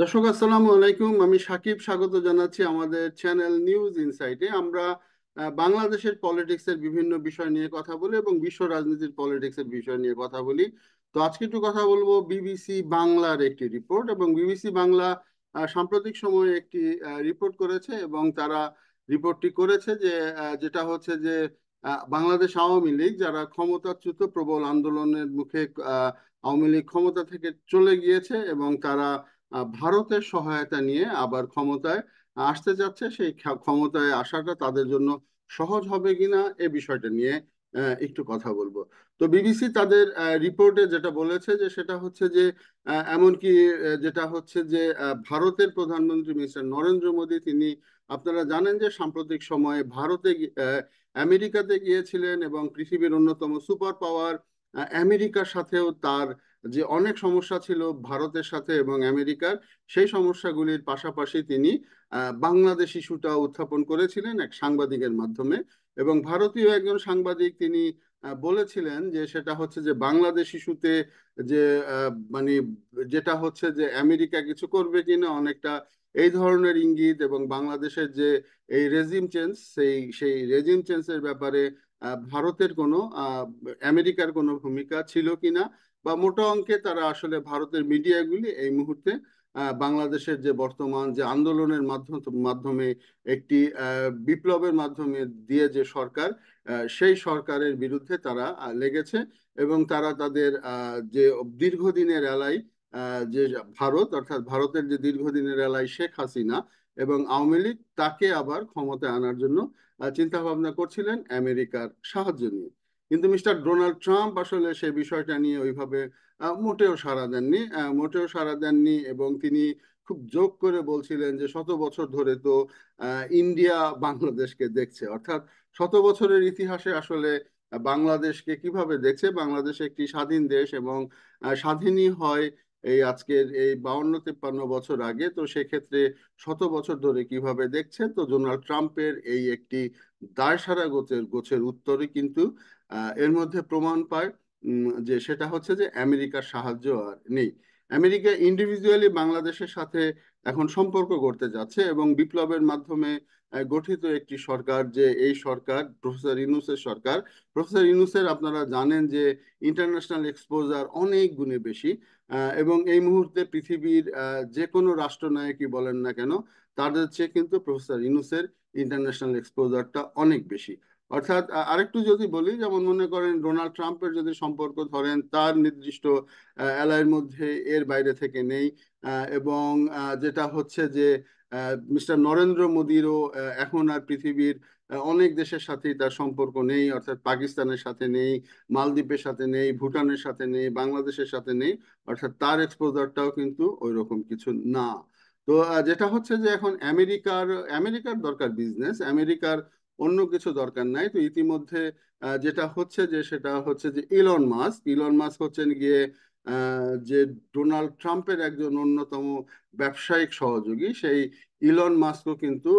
দর্শক আসসালামু আলাইকুম। আমি সাকিব, স্বাগত জানাচ্ছি আমাদের চ্যানেল নিউজ ইনসাইটে। আমরা বাংলাদেশের পলিটিক্সের বিভিন্ন বিষয় নিয়ে কথা বলি এবং বিশ্ব রাজনীতির পলিটিক্সের বিষয় নিয়ে কথা বলি। তো আজকে একটু কথা বলবো বিবিসি বাংলার একটি রিপোর্ট, এবং বিবিসি বাংলা সাম্প্রতিক সময়ে একটি রিপোর্ট করেছে, এবং তারা রিপোর্টটি করেছে যে যেটা হচ্ছে যে বাংলাদেশ আওয়ামী লীগ যারা ক্ষমতাচ্যুত প্রবল আন্দোলনের মুখে আওয়ামী লীগ ক্ষমতা থেকে চলে গিয়েছে, এবং তারা ভারতের সহায়তা নিয়ে আবার ক্ষমতায় আসতে যাচ্ছে। সেই ক্ষমতায় আসাটা তাদের জন্য সহজ হবে কিনা এ বিষয়টা নিয়ে একটু কথা বলবো। তো বিবিসি তাদের রিপোর্টে যেটা বলেছে যে সেটা হচ্ছে যে এমনকি যেটা হচ্ছে যে ভারতের প্রধানমন্ত্রী মিস্টার নরেন্দ্র মোদী, তিনি আপনারা জানেন যে সাম্প্রতিক সময়ে আমেরিকাতে গিয়েছিলেন, এবং পৃথিবীর অন্যতম সুপার পাওয়ার আমেরিকার সাথেও তার যে অনেক সমস্যা ছিল ভারতের সাথে এবং আমেরিকার, সেই সমস্যাগুলির পাশাপাশি তিনি বাংলাদেশ ইস্যুটা উত্থাপন করেছিলেন এক সাংবাদিকের মাধ্যমে। এবং ভারতীয় একজন সাংবাদিক তিনি বলেছিলেন যে সেটা হচ্ছে যে বাংলাদেশ ইস্যুতে যে মানে যেটা হচ্ছে যে আমেরিকা কিছু করবে কিনা, অনেকটা এই ধরনের ইঙ্গিত, এবং বাংলাদেশের যে এই রেজিম চেঞ্জ, সেই রেজিম চেঞ্জের ব্যাপারে ভারতের কোনো আমেরিকার কোনো ভূমিকা ছিল কিনা, বা মোটা অঙ্কে তারা আসলে ভারতের মিডিয়াগুলি এই মুহূর্তে বাংলাদেশের যে বর্তমান যে আন্দোলনের মাধ্যমে একটি বিপ্লবের মাধ্যমে দিয়ে যে সরকার, সেই সরকারের বিরুদ্ধে তারা লেগেছে। এবং তারা তাদের যে দীর্ঘদিনের এলাই, যে ভারত, অর্থাৎ ভারতের যে দীর্ঘদিনের এলাই শেখ হাসিনা এবং আওয়ামী লীগ, তাকে আবার ক্ষমতায় আনার জন্য চিন্তা ভাবনা করছিলেন আমেরিকার সাহায্য নিয়ে। কিন্তু মিস্টার ডোনাল্ড ট্রাম্প আসলে সেই বিষয়টা নিয়ে ওইভাবে মোটেও সাড়া দেননি, মোটেও সাড়া দেননি। এবং তিনি খুব জোক করে বলছিলেন যে শত বছর ধরে তো ইন্ডিয়া বাংলাদেশকে দেখছে, অর্থাৎ শত বছরের ইতিহাসে আসলে বাংলাদেশকে কিভাবে দেখছে। বাংলাদেশ একটি স্বাধীন দেশ, এবং স্বাধীনই হয় এই আজকের এই 52-53 বছর আগে। তো সেক্ষেত্রে শত বছর ধরে কিভাবে দেখছে, তো ডোনাল্ড ট্রাম্পের এই একটি দায়সারা গোছের গোছের উত্তরই কিন্তু এর মধ্যে প্রমাণ পায় যে সেটা হচ্ছে যে আমেরিকার সাহায্য আর নেই। আমেরিকা ইন্ডিভিজুয়ালি বাংলাদেশের সাথে এখন সম্পর্ক করতে যাচ্ছে, এবং বিপ্লবের মাধ্যমে গঠিত একটি সরকার, যে এই সরকার প্রফেসর ইউনূসের সরকার। প্রফেসর ইউনূসের আপনারা জানেন যে ইন্টারন্যাশনাল এক্সপোজার অনেক গুণে বেশি, এবং এই মুহূর্তে পৃথিবীর যে কোনো রাষ্ট্রনায়কই বলেন না কেন, তাদের চেয়ে কিন্তু প্রফেসর ইউনূসের ইন্টারন্যাশনাল এক্সপোজারটা অনেক বেশি। অর্থাৎ আরেকটু যদি বলি, যেমন মনে করেন ডোনাল্ড ট্রাম্পের যদি সম্পর্ক ধরেন, তার নির্দিষ্ট এলাকার মধ্যে এর বাইরে থেকে নেই। এবং যেটা হচ্ছে যে মিস্টার নরেন্দ্র মোদীরও এখন আর পৃথিবীর অনেক দেশের সাথেই তার সম্পর্ক নেই, অর্থাৎ পাকিস্তানের সাথে নেই, মালদ্বীপের সাথে নেই, ভুটানের সাথে নেই, বাংলাদেশের সাথে নেই। অর্থাৎ তার এক্সপোজারটাও কিন্তু ওই রকম কিছু না। তো যেটা হচ্ছে যে এখন আমেরিকার আমেরিকার দরকার বিজনেস, আমেরিকার অন্য কিছু দরকার নাই। তো ইতিমধ্যে যেটা হচ্ছে যে সেটা হচ্ছে যে ইলন মাস্ক হচ্ছেন গিয়ে যে ডোনাল্ড ট্রাম্পের একজন অন্যতম ব্যবসায়িক সহযোগী। সেই ইলন মাস্কও কিন্তু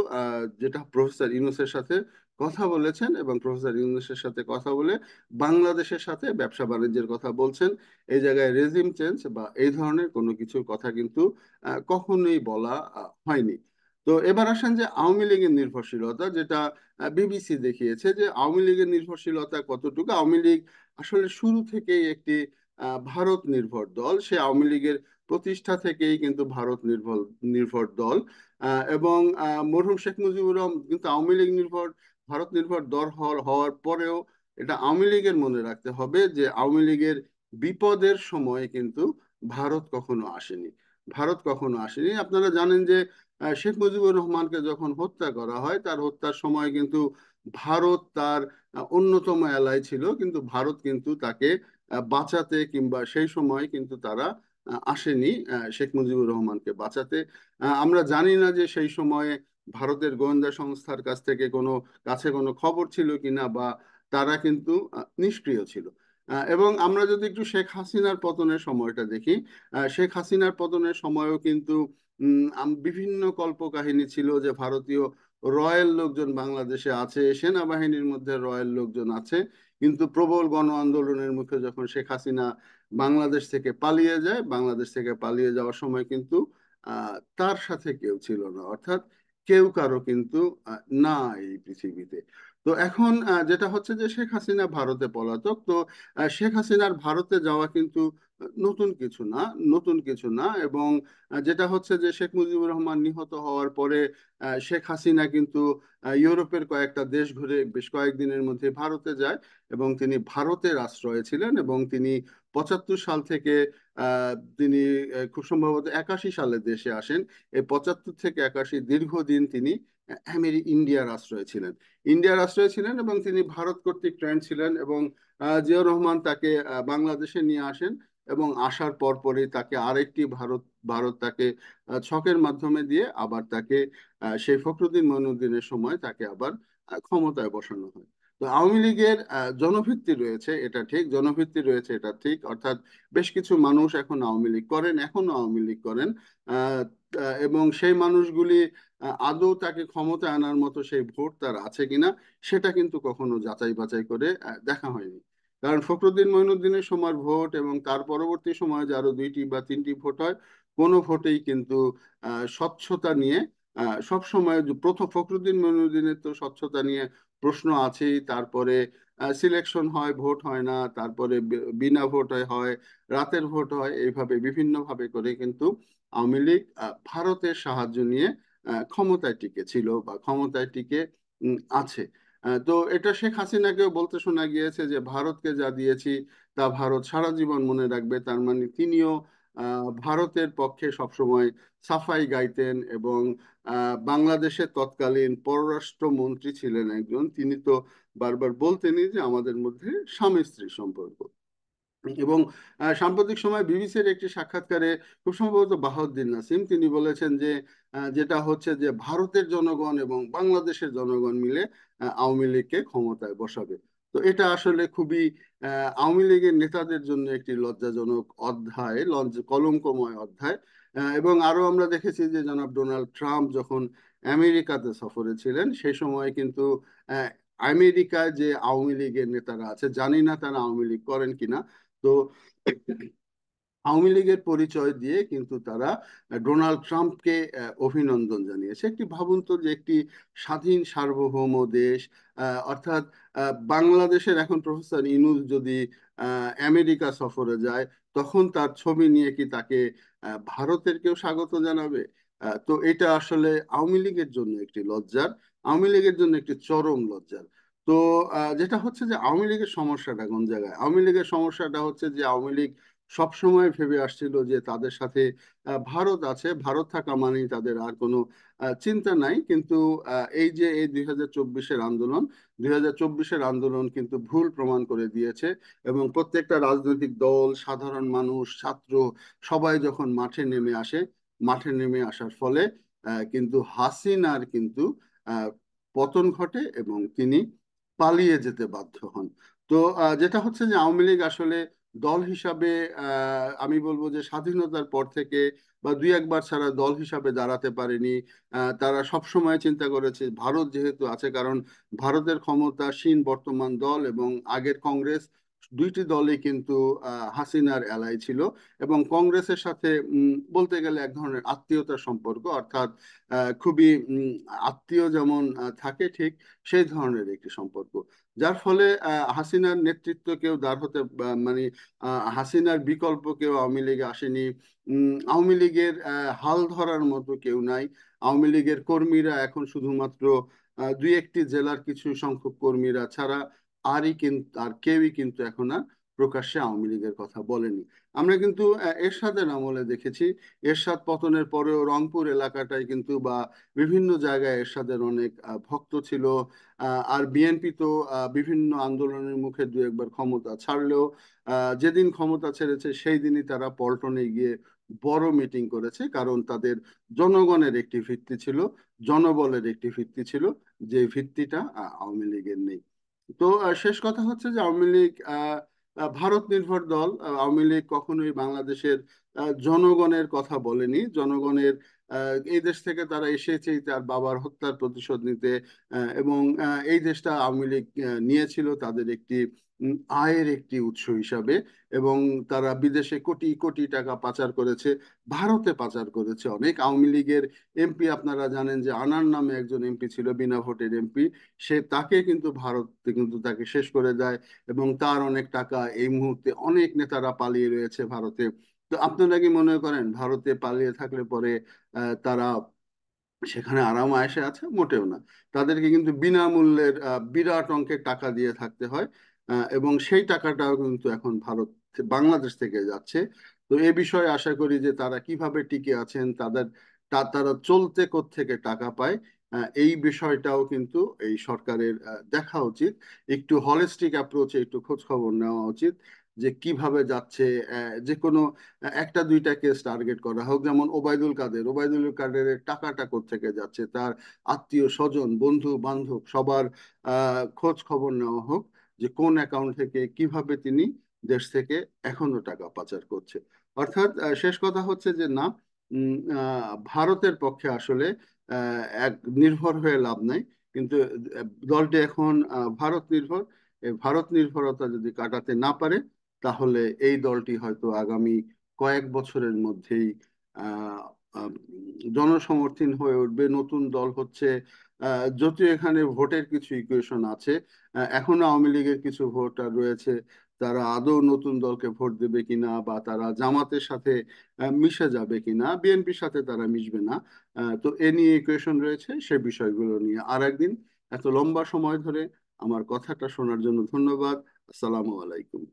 যেটা প্রফেসর ইউনূসের সাথে কথা বলেছেন, এবং প্রফেসর ইউনূসের সাথে কথা বলে বাংলাদেশের সাথে ব্যবসা বাণিজ্যের কথা বলছেন। এই জায়গায় রেজিম চেঞ্জ বা এই ধরনের কোনো কিছুর কথা কিন্তু কখনোই বলা হয়নি। তো এবার আসেন যে আওয়ামী লীগের নির্ভরশীলতা, যেটা বিবিসি দেখিয়েছে যে আওয়ামী লীগের নির্ভরশীলতা কতটুকু। আওয়ামী লীগ আসলে শুরু থেকেই একটি ভারত নির্ভর দল। সে আওয়ামী লীগের প্রতিষ্ঠা থেকেই কিন্তু ভারত নির্ভর নির্ভর দল। এবং মরহুম শেখ মুজিবুর রহমান কিন্তু আওয়ামী লীগ নির্ভর ভারত নির্ভর দল হওয়ার পরেও এটা আওয়ামী লীগের মনে রাখতে হবে যে আওয়ামী লীগের বিপদের সময় কিন্তু ভারত কখনো আসেনি। ভারত কখনো আসেনি। আপনারা জানেন যে শেখ মুজিবুর রহমানকে যখন হত্যা করা হয়, তার হত্যার সময় কিন্তু ভারত তার অন্যতম অ্যালাই ছিল, কিন্তু ভারত কিন্তু তাকে বাঁচাতে, কিংবা সেই সময় কিন্তু তারা আসেনি শেখ মুজিবুর রহমানকে বাঁচাতে। আমরা জানি না যে সেই সময়ে ভারতের গোয়েন্দা সংস্থার কাছ থেকে কাছে কোনো খবর ছিল কিনা, বা তারা কিন্তু নিষ্ক্রিয় ছিল। এবং আমরা যদি একটু শেখ হাসিনার পতনের সময়টা দেখি, শেখ হাসিনার পতনের সময়ও কিন্তু বিভিন্ন কল্পকাহিনী ছিল যে ভারতীয় রয়্যাল লোকজন বাংলাদেশে আছে, সেনাবাহিনীর মধ্যে রয়্যাল লোকজন আছে। কিন্তু প্রবল গণ আন্দোলনের মুখে যখন শেখ হাসিনা বাংলাদেশ থেকে পালিয়ে যায়, বাংলাদেশ থেকে পালিয়ে যাওয়ার সময় কিন্তু তার সাথে কেউ ছিল না, অর্থাৎ কেউ কারো কিন্তু না এই পৃথিবীতে। তো এখন যেটা হচ্ছে যে শেখ হাসিনা ভারতে পলাতক। তো শেখ হাসিনার ভারতে যাওয়া কিন্তু নতুন কিছু না, নতুন কিছু না। এবং যেটা হচ্ছে যে শেখ মুজিবুর রহমান নিহত হওয়ার পরে শেখ হাসিনা কিন্তু ইউরোপের কয়েকটা দেশ ঘুরে বেশ কয়েকদিনের মধ্যে ভারতে যায়, এবং তিনি ভারতের আশ্রয়ে ছিলেন। এবং তিনি 75 সাল থেকে আহ, তিনি খুব সম্ভবত 81 সালে দেশে আসেন। এই 75 থেকে 81 দীর্ঘদিন তিনি ইন্ডিয়ার আশ্রয়ে ছিলেন, ইন্ডিয়ার আশ্রয়ে ছিলেন। এবং তিনি ভারত কর্তৃক ট্রেন্ড ছিলেন। এবং জিয়াউর রহমান তাকে বাংলাদেশে নিয়ে আসেন, এবং আসার পরপরই তাকে আরেকটি ভারত তাকে ছকের মাধ্যমে দিয়ে আবার তাকে সেই ফখরুদ্দিন মইনুদ্দিনের সময় তাকে আবার ক্ষমতায় বসানো হয়। তো আওয়ামী লীগের জনভিত্তি রয়েছে, এটা ঠিক, জনভিত্তি রয়েছে এটা ঠিক। অর্থাৎ বেশ কিছু মানুষ এখন আওয়ামী লীগ করেন, এখনো আওয়ামী লীগ করেন। আহ, এবং সেই মানুষগুলি আদৌ তাকে ক্ষমতায় আনার মতো সেই ভোট তার আছে কিনা সেটা কিন্তু কখনো যাচাই বাছাই করে দেখা হয়নি। কারণ ফখরুদ্দিন মইনুদ্দিনের সময় ভোট এবং তার পরবর্তী সময়ে যে আরো 2টি বা 3টি ভোট হয়, কোনো ভোটেই কিন্তু স্বচ্ছতা নিয়ে সব সময় প্রথম ফখরুদ্দিন মইনুদ্দিনের তো স্বচ্ছতা নিয়ে প্রশ্ন আছেই। তারপরে সিলেকশন হয়, ভোট হয় না, তারপরে বিনা ভোট হয়, রাতের ভোট হয়, এইভাবে বিভিন্ন ভাবে করে কিন্তু আওয়ামী লীগ ভারতের সাহায্য নিয়ে ক্ষমতায় টিকে ছিল বা ক্ষমতায় টিকে আছে। তো এটা শেখ হাসিনাকেও বলতে শোনা গিয়েছে যে ভারতকে যা দিয়েছি তা ভারত সারা জীবন মনে রাখবে। তার মানে তিনিও ভারতের পক্ষে সবসময় সাফাই গাইতেন। এবং বাংলাদেশের তৎকালীন পররাষ্ট্র মন্ত্রী ছিলেন একজন, তিনি তো বারবার বলতেনই যে আমাদের মধ্যে স্বামী স্ত্রী সম্পর্ক। এবং সাম্প্রতিক সময় বিবিসির একটি সাক্ষাৎকারে খুব সম্ভবত বাহাউদ্দিন নাসিম তিনি বলেছেন যে যেটা হচ্ছে যে ভারতের জনগণ এবং বাংলাদেশের জনগণ মিলে আওয়ামী লীগকে ক্ষমতায় বসাবে। তো এটা আসলে খুবই আওয়ামী লীগের নেতাদের জন্য একটি লজ্জাজনক অধ্যায়, কলঙ্কময় অধ্যায়। এবং আরো আমরা দেখেছি যে জনাব ডোনাল্ড ট্রাম্প যখন আমেরিকাতে সফরে ছিলেন সেই সময় কিন্তু আহ, আমেরিকায় যে আওয়ামী লীগের নেতারা আছে, জানি না তারা আওয়ামী লীগ করেন কিনা, তো আওয়ামী লীগের পরিচয় দিয়ে কিন্তু তারা ডোনাল্ড ট্রাম্পকে অভিনন্দন জানিয়েছে। একটি ভাবুন তো যে একটি স্বাধীন সার্বভৌম দেশ, অর্থাৎ বাংলাদেশের এখন প্রফেসর ইনুস যদি আমেরিকা সফরে যায়, তখন তার ছবি নিয়ে কি তাকে ভারতের কেউ স্বাগত জানাবে? তো এটা আসলে আওয়ামী লীগের জন্য একটি লজ্জার, আওয়ামী লীগের জন্য একটি চরম লজ্জার। তো যেটা হচ্ছে যে আওয়ামী লীগের সমস্যাটা কোন জায়গায়? আওয়ামী লীগের সমস্যাটা হচ্ছে যে আওয়ামী লীগ সবসময় ভেবে আসছিল যে তাদের সাথে ভারত আছে, ভারত থাকা মানেই তাদের আর কোনো চিন্তা নাই। কিন্তু এই যে এই 2024-এর আন্দোলন, 2024-এর আন্দোলন কিন্তু ভুল প্রমাণ করে দিয়েছে। এবং প্রত্যেকটা রাজনৈতিক দল, সাধারণ মানুষ, ছাত্র সবাই যখন মাঠে নেমে আসে, মাঠে নেমে আসার ফলে কিন্তু হাসিনার কিন্তু আহ, পতন ঘটে এবং তিনি পালিয়ে যেতে বাধ্য হন। তো যেটা হচ্ছে যে আওয়ামী লীগ আসলে দল হিসাবে আমি বলবো যে স্বাধীনতার পর থেকে বা দুই একবার ছাড়া দল হিসাবে দাঁড়াতে পারেনি। তারা সব সময় চিন্তা করেছে ভারত যেহেতু আছে, কারণ ভারতের ক্ষমতাসীন বর্তমান দল এবং আগের কংগ্রেস, দুইটি দলই কিন্তু হাসিনার এলাই ছিল। এবং কংগ্রেসের সাথে বলতে গেলে এক ধরনের আত্মীয়তার সম্পর্ক, অর্থাৎ খুবই আত্মীয় যেমন থাকে ঠিক সেই ধরনের একটি সম্পর্ক। যার ফলে হাসিনার নেতৃত্ব কেউ দাঁড় হতে মানে হাসিনার বিকল্প কেউ আওয়ামী লীগে আসেনি। আওয়ামী লীগের হাল ধরার মতো কেউ নাই। আওয়ামী লীগের কর্মীরা এখন শুধুমাত্র দুই একটি জেলার কিছু সংখ্যক কর্মীরা ছাড়া আর কেউই কিন্তু এখন আর প্রকাশ্যে আওয়ামী লীগের কথা বলেনি। আমরা কিন্তু এরশাদের আমলে দেখেছি, এরশাদ পতনের পরেও রংপুর এলাকাটায় কিন্তু বা বিভিন্ন জায়গায় এরশাদের অনেক ভক্ত ছিল। আর বিএনপি তো বিভিন্ন আন্দোলনের মুখে দু একবার ক্ষমতা ছাড়লেও যেদিন ক্ষমতা ছেড়েছে সেই দিনই তারা পল্টনে গিয়ে বড় মিটিং করেছে, কারণ তাদের জনগণের একটি ভিত্তি ছিল, জনবলের একটি ভিত্তি ছিল, যে ভিত্তিটা আওয়ামী লীগের নেই। তো শেষ কথা হচ্ছে যে আওয়ামী লীগ ভারত নির্ভর দল। আওয়ামী লীগ কখনোই বাংলাদেশের জনগণের কথা বলেনি। জনগণের এই দেশ থেকে তারা এসেছে তার বাবার হত্যার প্রতিশোধ নিতে। এবং এই দেশটা আওয়ামী লীগ নিয়েছিল তাদের একটি উম, আয়ের একটি উৎস হিসাবে। এবং তারা বিদেশে কোটি কোটি টাকা পাচার করেছে, ভারতে পাচার করেছে অনেক। আওয়ামী লীগের এমপি, আপনারা জানেন যে আনার নামে একজন এমপি ছিল, বিনা ভোটের এমপি, তাকে কিন্তু ভারত কিন্তু তাকে শেষ করে দেয়। এবং তার অনেক টাকা এই মুহূর্তে অনেক নেতারা পালিয়ে রয়েছে ভারতে। তো আপনারা কি মনে করেন ভারতে পালিয়ে থাকলে পরে তারা সেখানে আরাম আয়েশে আছে? মোটেও না। তাদেরকে কিন্তু বিনামূল্যের বিরাট অঙ্কের টাকা দিয়ে থাকতে হয়। এবং সেই টাকাটাও কিন্তু এখন বাংলাদেশ থেকে যাচ্ছে। তো এ বিষয়ে আশা করি যে তারা কিভাবে টিকে আছেন, তারা চলতে কোত্থেকে টাকা পায়, এই বিষয়টাও কিন্তু এই সরকারের দেখা উচিত। একটু হলিস্টিক অ্যাপ্রোচে একটু খোঁজ খবর নেওয়া উচিত যে কিভাবে যাচ্ছে। যে কোনো একটা দুইটা কেস টার্গেট করা হোক, যেমন ওবায়দুল কাদেরের টাকাটা কোত্থেকে যাচ্ছে, তার আত্মীয় স্বজন বন্ধু বান্ধব সবার খোঁজ খবর নেওয়া হোক, যে কোন অ্যাকাউন্ট থেকে কিভাবে তিনি দেশ থেকে এখনো টাকা পাচার করছে। অর্থাৎ শেষ কথা হচ্ছে যে না, ভারতের পক্ষে আসলে এক নির্ভর হয়ে লাভ নাই। কিন্তু দলটি এখন ভারত নির্ভর। এই ভারত নির্ভরতা যদি কাটাতে না পারে, তাহলে এই দলটি হয়তো আগামী কয়েক বছরের মধ্যেই আহ, আহ, জনসমর্থন হয়ে উঠবে। নতুন দল হচ্ছে, যদিও এখানে ভোটের কিছু ইকুয়েশন আছে, এখনো আওয়ামী লীগের কিছু ভোটার রয়েছে, তারা আদৌ নতুন দলকে ভোট দেবে কিনা, বা তারা জামাতের সাথে মিশে যাবে কিনা, বিএনপির সাথে তারা মিশবে না। তো এ নিয়ে ইকুয়েশন রয়েছে, সে বিষয়গুলো নিয়ে আর একদিন। এত লম্বা সময় ধরে আমার কথাটা শোনার জন্য ধন্যবাদ। আসসালামু আলাইকুম।